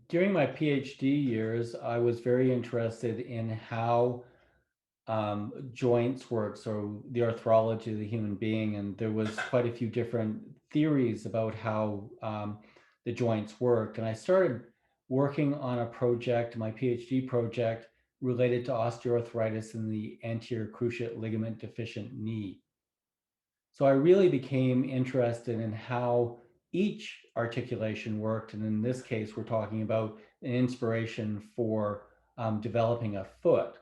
During my PhD years, I was very interested in how joints work, so the arthrology of the human being, and there was quite a few different theories about how the joints work. And I started working on a project, my PhD project, related to osteoarthritis in the anterior cruciate ligament deficient knee. So I really became interested in how each articulation worked. And in this case, we're talking about an inspiration for developing a foot.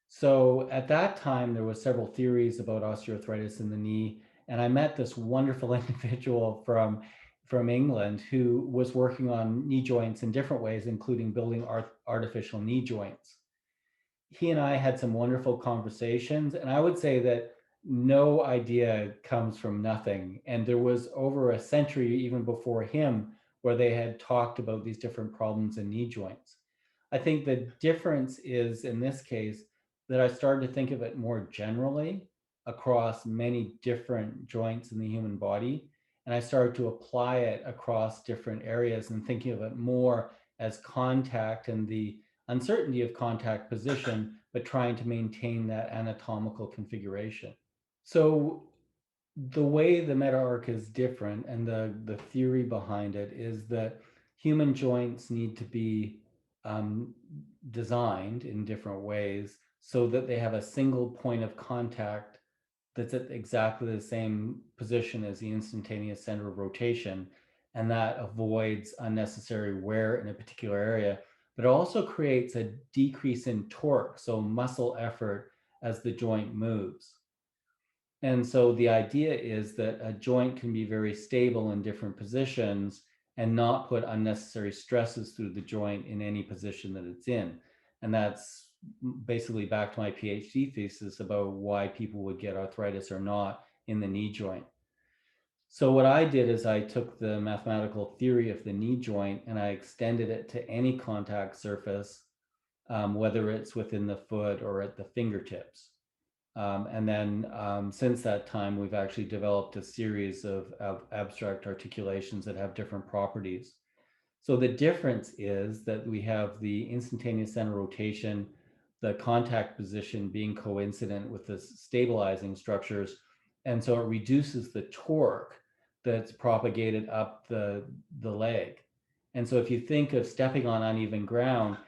So at that time, there was several theories about osteoarthritis in the knee. And I met this wonderful individual from England who was working on knee joints in different ways, including building artificial knee joints. He and I had some wonderful conversations, and I would say that no idea comes from nothing. And there was over a century, even before him, where they had talked about these different problems in knee joints. I think the difference is in this case that I started to think of it more generally across many different joints in the human body. And I started to apply it across different areas and thinking of it more as contact and the uncertainty of contact position, but trying to maintain that anatomical configuration. So the way the meta arc is different and the theory behind it is that human joints need to be um, designed in different ways so that they have a single point of contact that's at exactly the same position as the instantaneous center of rotation, and that avoids unnecessary wear in a particular area, but it also creates a decrease in torque, so muscle effort as the joint moves. And so the idea is that a joint can be very stable in different positions and not put unnecessary stresses through the joint in any position that it's in. And that's basically back to my PhD thesis about why people would get arthritis or not in the knee joint. So what I did is I took the mathematical theory of the knee joint and I extended it to any contact surface, whether it's within the foot or at the fingertips. And then since that time, we've actually developed a series of abstract articulations that have different properties. So the difference is that we have the instantaneous center rotation, the contact position being coincident with the stabilizing structures. And so it reduces the torque that's propagated up the leg. And so if you think of stepping on uneven ground,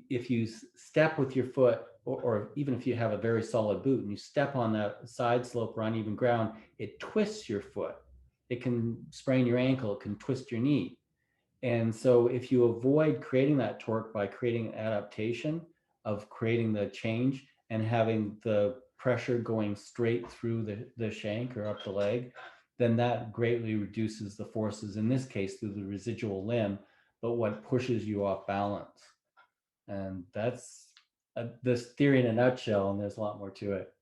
if you step with your foot, or even if you have a very solid boot and you step on that side slope or uneven ground, it twists your foot. It can sprain your ankle, it can twist your knee. And so if you avoid creating that torque by creating an adaptation of creating the change and having the pressure going straight through the shank or up the leg, then that greatly reduces the forces, in this case, through the residual limb, but what pushes you off balance. And that's this theory in a nutshell, and there's a lot more to it.